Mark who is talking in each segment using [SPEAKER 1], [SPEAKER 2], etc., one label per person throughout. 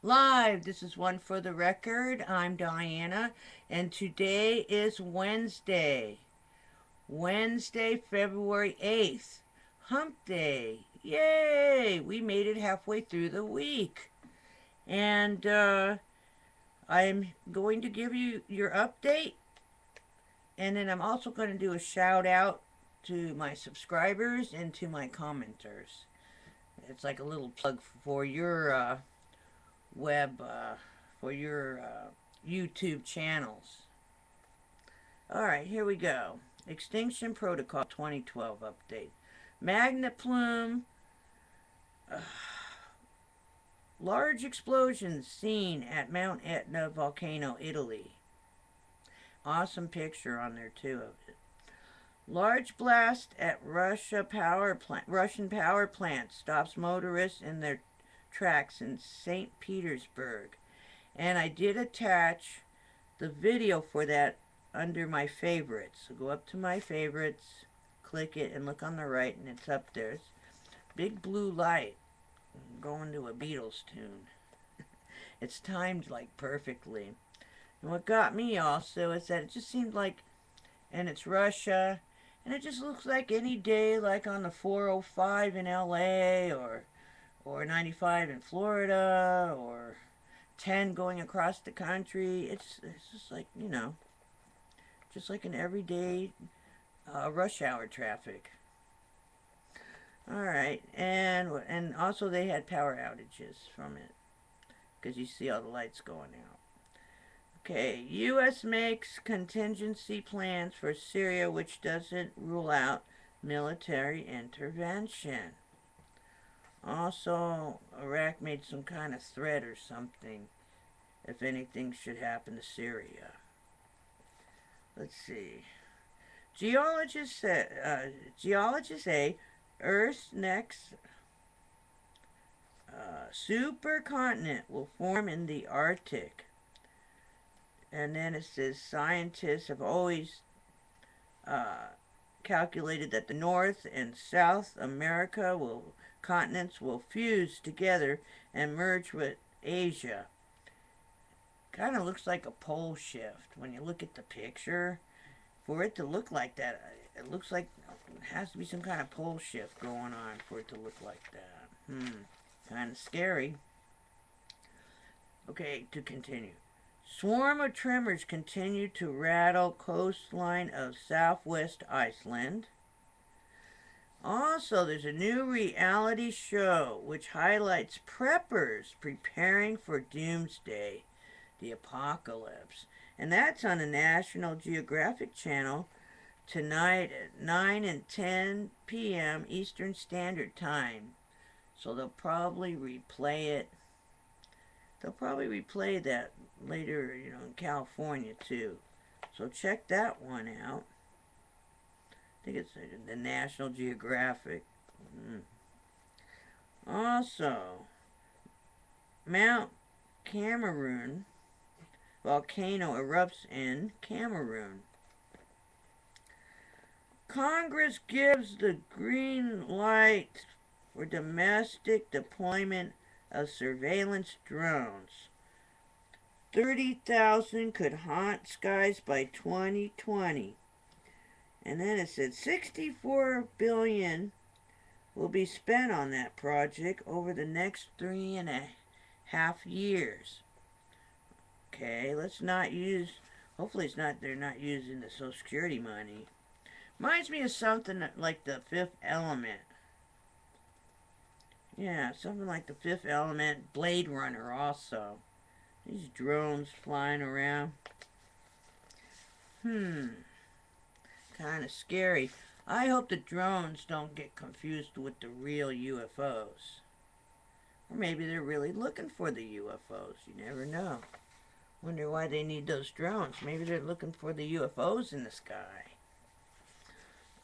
[SPEAKER 1] Live. This is One for the Record. I'm Diana, and today is Wednesday. Wednesday, February 8th. Hump Day. Yay! We made it halfway through the week. And I'm going to give you your update, and then I'm also going to do a shout out to my subscribers and to my commenters. It's like a little plug for your web for your YouTube channels. All right, here we go. Extinction Protocol 2012 update. Magnet plume. Uh, Large explosions seen at Mount Etna volcano, Italy. Awesome picture on there too of it. Large blast at Russian power plant stops motorists in their tracks in St. Petersburg. And I did attach the video for that under my favorites. So go up to my favorites, click it, and look on the right, and it's up there. It's big blue light going to a Beatles tune. It's timed like perfectly. And what got me also is that it just seemed like, and it's Russia, and it just looks like any day, like on the 405 in LA, or 95 in Florida, or 10 going across the country. It's just like, just like an everyday rush hour traffic. All right, and also they had power outages from it because you see all the lights going out. Okay, U.S. makes contingency plans for Syria, which doesn't rule out military intervention. Also, Iraq made some kind of threat or something if anything should happen to Syria. Let's see. Geologists say Earth's next supercontinent will form in the Arctic. And then it says scientists have always uh, calculated that the North and South America continents will fuse together and merge with Asia. Kind of looks like a pole shift when you look at the picture. For it to look like that, it looks like it has to be some kind of pole shift going on for it to look like that. Kind of scary. Okay, to continue. Swarm of tremors continue to rattle coastline of southwest Iceland. Also, there's a new reality show which highlights preppers preparing for doomsday, the apocalypse. And that's on the National Geographic Channel tonight at 9 and 10 p.m. Eastern Standard Time. So they'll probably replay it. They'll probably replay that later, in California too. So check that one out. I think it's the National Geographic. Also, Mount Cameroon volcano erupts in Cameroon. Congress gives the green light for domestic deployment of surveillance drones. 30,000 could haunt skies by 2020. And then it said 64 billion will be spent on that project over the next 3.5 years. Okay, let's not use, hopefully they're not using the Social Security money. Reminds me of something like the Fifth Element. Yeah, something like the Fifth Element, Blade Runner also. These drones flying around. Kind of scary. I hope the drones don't get confused with the real UFOs. Or maybe they're really looking for the UFOs. You never know. Wonder why they need those drones. Maybe they're looking for the UFOs in the sky.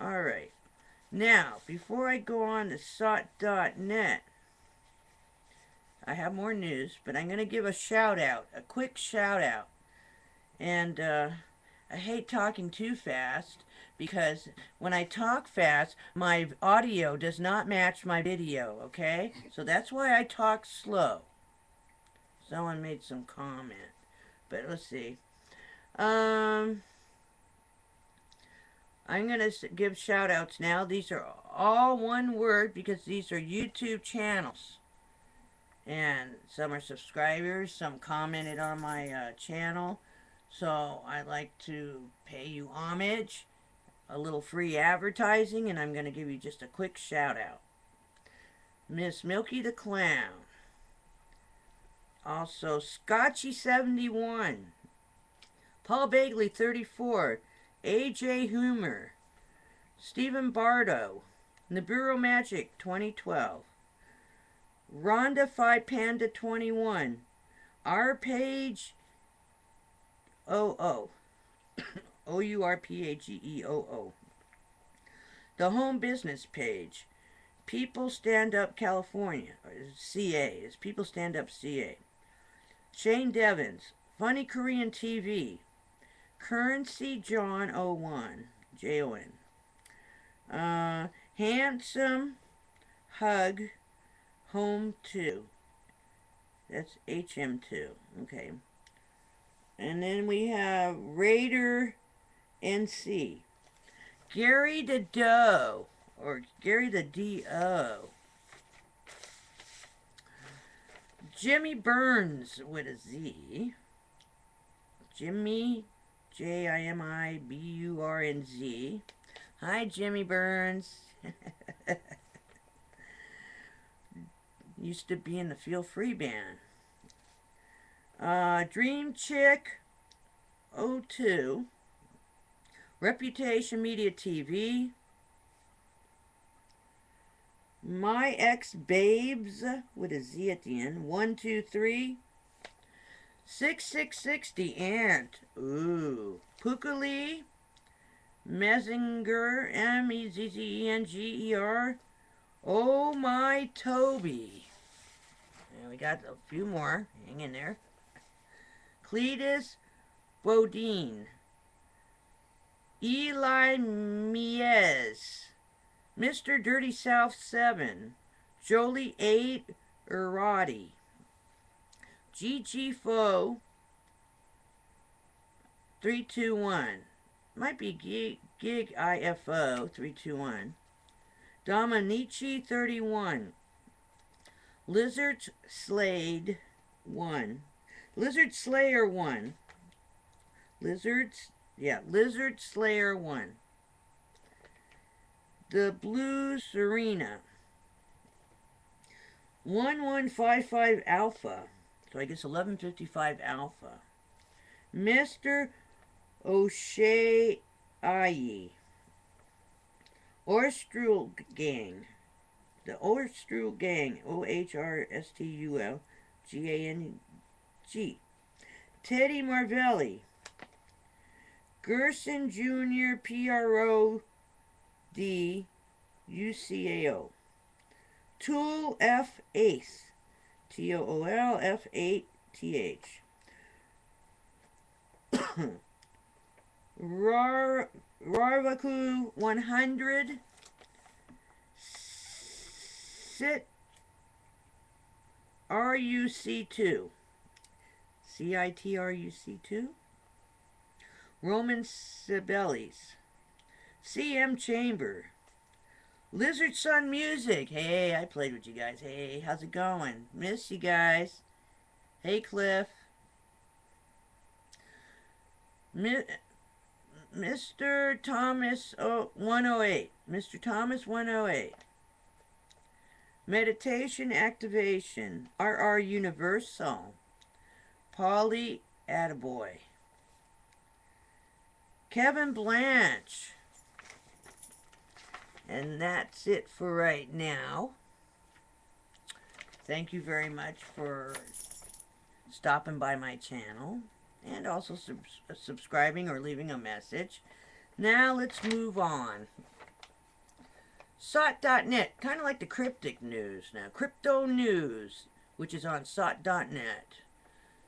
[SPEAKER 1] Alright. Now, before I go on to SOT.net, I have more news, but I'm going to give a shout out, a quick shout out. And I hate talking too fast because when I talk fast, my audio does not match my video, okay? So that's why I talk slow. Someone made some comment. But let's see. I'm going to give shout outs now. These are all one word because these are YouTube channels. And some are subscribers, some commented on my channel. So I'd like to pay you homage, a little free advertising, and I'm going to give you just a quick shout out. Miss Milky the Clown. Also, Scotchy71. Paul Bagley 34. AJ Humor. Stephen Bardo. Nibiru Magic 2012. Rhonda 5 Panda 21. Our Page OO. OURPAGEOO. The Home Business Page. People Stand Up California. CA. It's People Stand Up CA. Shane Devins. Funny Korean TV. Currency John 01. JON. Handsome Hug Home 2. That's HM2. Okay. And then we have Raider NC. Gary the Doe. Or Gary the D.O. Jimmy Burns with a Z. Jimmy, JIMIBURNZ. Hi, Jimmy Burns. Used to be in the Feel Free band. Dream Chick 02. Reputation Media TV. My Ex Babes with a Z at the end. 123. 6660 Ant. Ooh. Pukali. Mezzinger. MEZZENGER. Oh my Toby. And we got a few more. Hang in there. Cletus Bodine. Eli Mies. Mr. Dirty South 7. Jolie 8 Urati. GG Foe 321. Might be Gig IFO 321. Dominici 31. Lizard Slade 1. Lizard Slayer 1. Lizard Slayer 1. The Blue Serena. 1155 Alpha. So I guess 1155 Alpha. Mr. O'Shea Aye. Orstrul Gang. The Orstrul Gang. OHRSTULGANG. Teddy Marvelli. Gerson Jr. PROD Tool F Ace. TOOL F8TH. Rarvaku 100. Sit RUC2. CITRUC2. Roman Sibelius. CM Chamber. Lizard Sun Music. Hey, I played with you guys. Hey, how's it going? Miss you guys. Hey, Cliff. Mr. Thomas 108. Mr. Thomas 108. Meditation Activation. RR Universal. Polly Attaboy. Kevin Blanche. And that's it for right now. Thank you very much for stopping by my channel and also subscribing or leaving a message. Now let's move on. SOT.net, kind of like the cryptic news now. Crypto news, which is on SOT.net.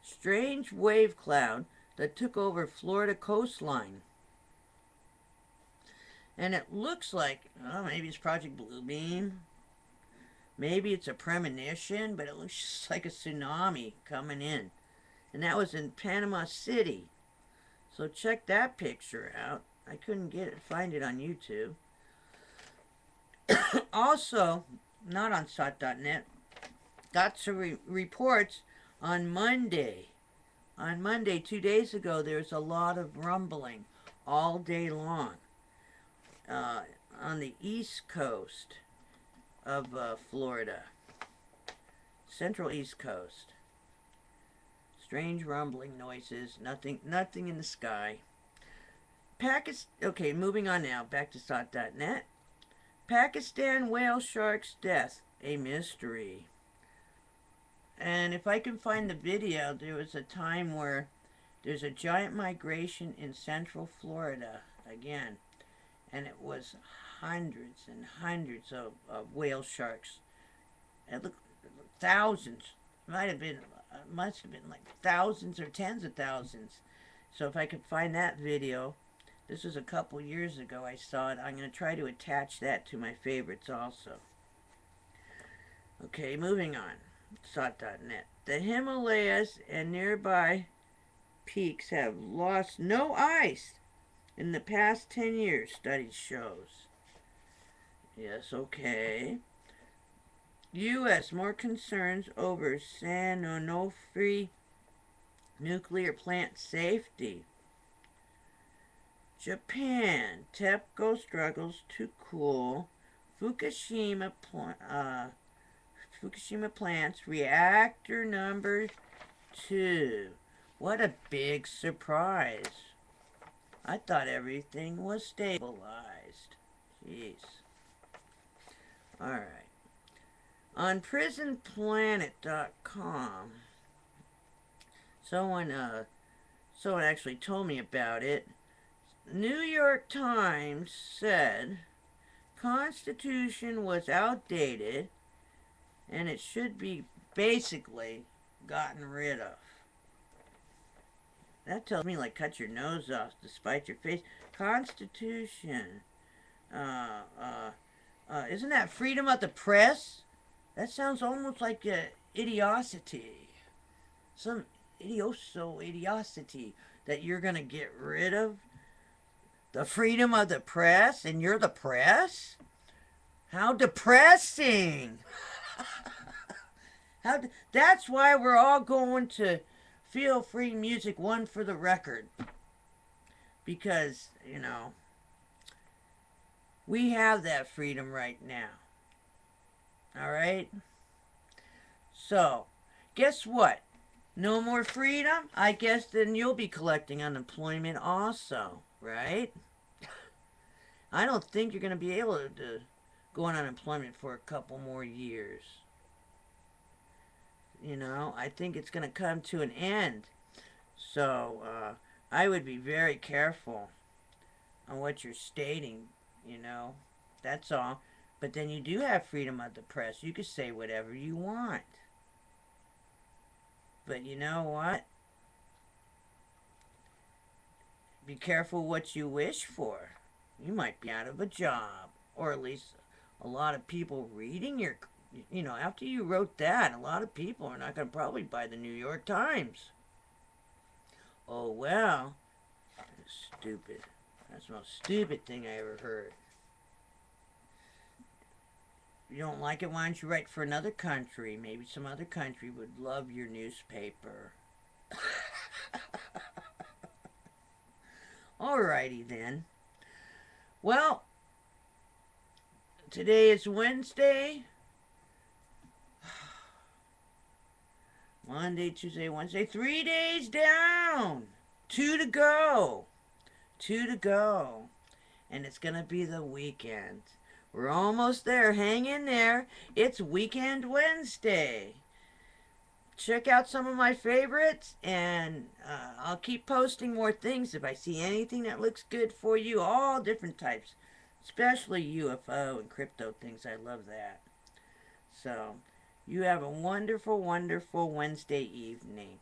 [SPEAKER 1] Strange wave cloud that took over Florida coastline. And it looks like, oh, maybe it's Project Bluebeam. Maybe it's a premonition, but it looks just like a tsunami coming in. And that was in Panama City. So check that picture out. I couldn't find it on YouTube. Also, not on SOT.net, got some reports on Monday. On Monday, 2 days ago, there was a lot of rumbling all day long on the east coast of Florida, central east coast. Strange rumbling noises, nothing in the sky. Okay, moving on now, back to SOT.net. Pakistan whale shark's death, a mystery. And if I can find the video, there was a time where there's a giant migration in central Florida again, and it was hundreds and hundreds of whale sharks. It looked thousands. Must have been like thousands or tens of thousands. So if I could find that video, this was a couple years ago I saw it. I'm going to try to attach that to my favorites also. Okay, moving on. SOT.net. The Himalayas and nearby peaks have lost no ice in the past 10 years, study shows. Yes, okay. U.S. more concerns over San Onofre nuclear plant safety. Japan. TEPCO struggles to cool Fukushima plant's reactor number 2. What a big surprise. I thought everything was stabilized. Jeez. Alright. On prisonplanet.com, someone actually told me about it. New York Times said Constitution was outdated and it should be basically gotten rid of. That tells me, like, cut your nose off despite your face. Constitution. Isn't that freedom of the press? That sounds almost like idiocity. Some idiosity that you're going to get rid of the freedom of the press and you're the press? How depressing. That's why we're all going to Feel Free Music, one for the record. Because, we have that freedom right now. Alright? So, guess what? No more freedom? I guess then you'll be collecting unemployment also, right? I don't think you're going to be able to go on unemployment for a couple more years. I think it's going to come to an end. So, I would be very careful on what you're stating, That's all. But then you do have freedom of the press. You can say whatever you want. But you know what? Be careful what you wish for. You might be out of a job. Or at least a lot of people reading your... after you wrote that, a lot of people are not going to probably buy the New York Times. Oh, well. Stupid. That's the most stupid thing I ever heard. If you don't like it, why don't you write for another country? Maybe some other country would love your newspaper. Alrighty then. Well, today is Wednesday. Monday, Tuesday, Wednesday. 3 days down. 2 to go. 2 to go. And it's going to be the weekend. We're almost there. Hang in there. It's Weekend Wednesday. Check out some of my favorites, and I'll keep posting more things if I see anything that looks good for you. All different types, especially UFO and crypto things. I love that. So, you have a wonderful, wonderful Wednesday evening.